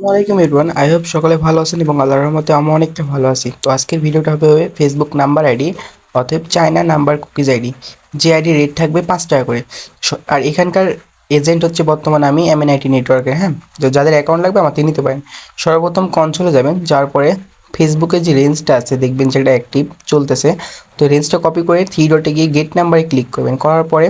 আসসালামাইকুম everyone, I hope সকলে ভালো আছেন এবং আল্লাহর রহমতে আমি অনেকটা ভালো আছি। তো আজকের ভিডিওটা হবে ফেসবুক নাম্বার আইডি, অতএব চায়না নাম্বার কুকিজ আইডি, যে আইডি রেট থাকবে 5 টাকা করে। আর এখানকার এজেন্ট হচ্ছে বর্তমানে আমি MNIT নেটওয়ার্কের। হ্যাঁ, তো যাদের অ্যাকাউন্ট লাগবে আমাকে নিতে পারেন। সর্বপ্রথম কনসোলে যাবেন, যাওয়ার পরে ফেসবুকের যে রেঞ্জটা আছে দেখবেন যেটা অ্যাক্টিভ চলতেছে। তো রেঞ্জটা কপি করে 3 ডটে গিয়ে গেট নাম্বারে ক্লিক করবেন। করার পরে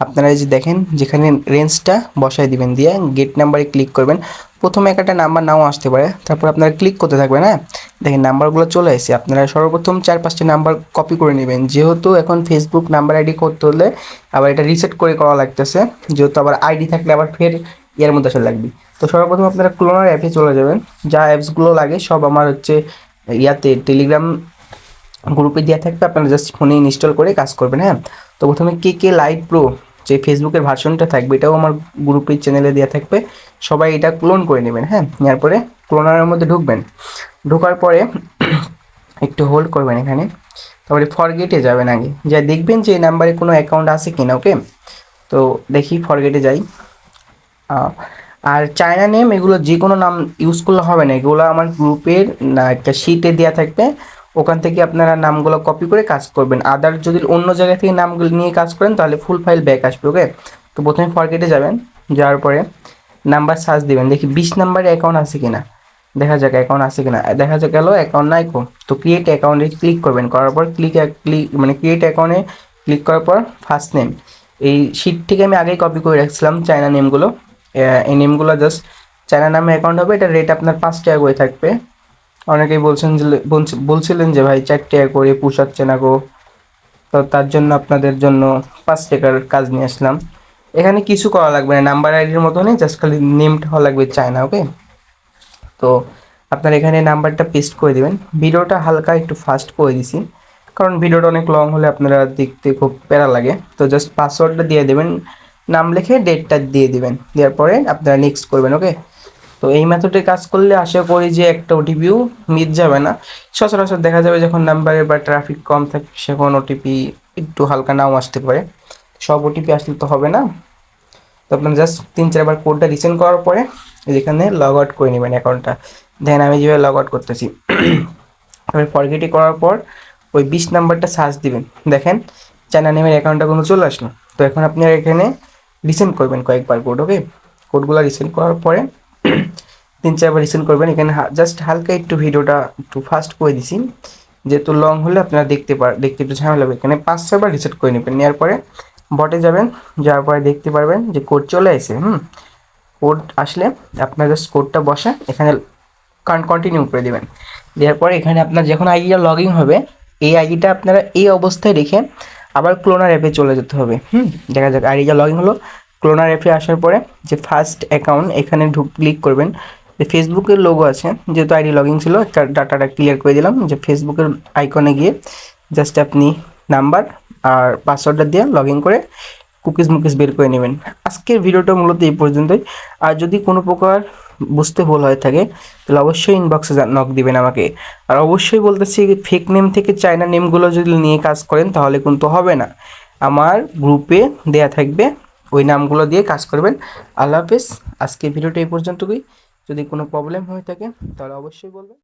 আপনারা এই যে দেখেন যেখানে রেঞ্জটা বসায় দিবেন, দিয়ে গেট নাম্বারে ক্লিক করবেন। প্রথমে একটা নাম্বার নাও আসতে পারে, তারপর আপনারা ক্লিক করতে থাকবেন। হ্যাঁ, দেখেন নাম্বারগুলো চলে আসছে। আপনারা সর্বপ্রথম 4-5টি নাম্বার কপি করে নেবেন, যেহেতু এখন ফেসবুক নাম্বার আইডি করতে হলে আবার এটা রিসেট করে করা লাগতেছে, যেহেতু আবার আইডি থাকলে আবার ফের ইয়ার মধ্যে আসা লাগবে। তো সর্বপ্রথম আপনারা ক্লোনার অ্যাপে চলে যাবেন। যা অ্যাপসগুলো লাগে সব আমার হচ্ছে ইয়াতে টেলিগ্রাম গ্রুপে দেওয়া থাকবে, আপনারা জাস্ট ফোনে ইনস্টল করে কাজ করবেন। হ্যাঁ, তো প্রথমে কে লাইট প্রো যে ফেসবুকের ভার্সনটা থাকবে এটাও আমার গ্রুপের চ্যানেলে দেওয়া থাকবে, সবাই এটা ক্লোন করে নেবেন। হ্যাঁ, নেওয়ার পরে ক্লোনারের মধ্যে ঢুকবেন। ঢোকার পরে একটু হোল্ড করবেন এখানে, তারপরে ফরগেটে যাবেন। আগে যা দেখবেন যে এই নাম্বারে কোনো অ্যাকাউন্ট আছে কিনা। ওকে, তো দেখি ফরগেটে যাই। আর চায়না নেম এগুলো যে কোনো নাম ইউজ করলে হবে না, এগুলো আমার গ্রুপের একটা শিটে দেওয়া থাকবে, ওখান থেকে আপনারা নামগুলো কপি করে কাজ করবেন। আদার যদি অন্য জায়গা থেকে নামগুলো নিয়ে কাজ করেন তাহলে ফুল ফাইল ব্যাক আসবে। ওকে, তো প্রথমে ফরগেটে যাবেন, যাওয়ার পরে নাম্বার সার্চ দিবেন, দেখি 20 নাম্বারে অ্যাকাউন্ট আছে কিনা। দেখা যাক অ্যাকাউন্ট আছে কিনা, দেখা যাক গেলো অ্যাকাউন্ট নাই কো। তো ক্রিয়েট অ্যাকাউন্টে ক্লিক করবেন, করার পর ক্লিক ক্রিয়েট অ্যাকাউন্টে ক্লিক করার পর ফার্স্ট নেম, এই শিট থেকে আমি আগেই কপি করে রাখছিলাম চায়না নেমগুলো। এই নেমগুলো জাস্ট চায়না নামে অ্যাকাউন্ট হবে, এটা রেট আপনার 5 টাকা করে থাকবে। অনেকেই বলছিলেন যে ভাই 4 টাকা করে পোষাচ্ছে না গো, তো তার জন্য আপনাদের জন্য 5 টাকার কাজ নিয়ে আসলাম। এখানে কিছু করা লাগবে না, নাম্বার আইডির মতনই জাস্ট খালি নেমটা হওয়া লাগবে চায়না। ওকে, তো আপনার এখানে নাম্বারটা পেস্ট করে দেবেন। ভিডিওটা হালকা একটু ফাস্ট করে দিছি, কারণ ভিডিওটা অনেক লং হলে আপনারা দেখতে খুব প্যারা লাগে। তো জাস্ট পাসওয়ার্ডটা দিয়ে দেবেন, নাম লিখে ডেটটা দিয়ে দিবেন, দেওয়ার পরে আপনারা নেক্সট করবেন। ওকে, তো এই মেথডে কাজ করলে আশা করি যে একটা ওটিপিও মিস যাবে না। সচরাচর দেখা যাবে যখন নাম্বারে বা ট্রাফিক কম থাকে সেখন ওটিপি একটু হালকা নাও আসতে পারে, সব ওটিপি আসলে তো হবে না। তো আপনার জাস্ট 3-4বার কোডটা রিসেন্ড করার পরে এখানে লগ আউট করে নেবেন অ্যাকাউন্টটা। দেখেন আমি যেভাবে লগ আউট করতেছি, তারপরে ফরগেটি করার পর ওই 20 নাম্বারটা সার্চ দিবেন, দেখেন চায়না নেমের অ্যাকাউন্টটা কোনো চলে আসলো। তো এখন আপনি এখানে রিসেন্ড করবেন কয়েকবার কোড। ওকে, কোডগুলো রিসেন্ড করার পরে 3-4বার রিসেন্ড করবেন। এখানে জাস্ট হালকা একটু ভিডিওটা একটু ফাস্ট করে দিছি, যেহেতু লং হলে আপনারা দেখতে একটু ঝামেলা লাগবে। এখানে 5-6বার রিসেট করে নেবেন, নেওয়ার পরে বটে যাবেন, যাওয়ার পরে দেখতে পারবেন যে কোড চলে আসে। কোড আসলে আপনার জাস্ট কোডটা বসে এখানে কন্টিনিউ করে দেবেন। দেওয়ার পরে এখানে আপনার যখন আইডিটা লগ ইন হবে, এই আইডিটা আপনারা এই অবস্থায় রেখে আবার ক্লোনার অ্যাপে চলে যেতে হবে। দেখা যাক আইডিটা লগ ইন হলো। ক্লোনার অ্যাপে আসার পরে যে ফার্স্ট অ্যাকাউন্ট এখানে ক্লিক করবেন, যে ফেসবুকের লোগো আছে, যেহেতু আইডি লগ ইন ছিল ডাটাটা ক্লিয়ার করে দিলাম, যে ফেসবুকের আইকনে গিয়ে জাস্ট আপনি নাম্বার আর পাসওয়ার্ডটা দিয়ে লগ ইন করে কুকিজ বের করে নেবেন। আজকের ভিডিওটা মূলত এই পর্যন্তই। আর যদি কোনো প্রকার বুঝতে ভুল হয়ে থাকে তাহলে অবশ্যই ইনবক্সে নক দিবেন আমাকে। আর অবশ্যই বলতেছি ফেক নেম থেকে চায়না নেমগুলো যদি নিয়ে কাজ করেন তাহলে কিন্তু হবে না, আমার গ্রুপে দেয়া থাকবে, ওই নামগুলো দিয়ে কাজ করবেন। আল্লাহ হাফেজ। আজকের ভিডিওটা এই পর্যন্তই। যদি কোনো প্রবলেম হয়ে থাকে তাহলে অবশ্যই বলবেন।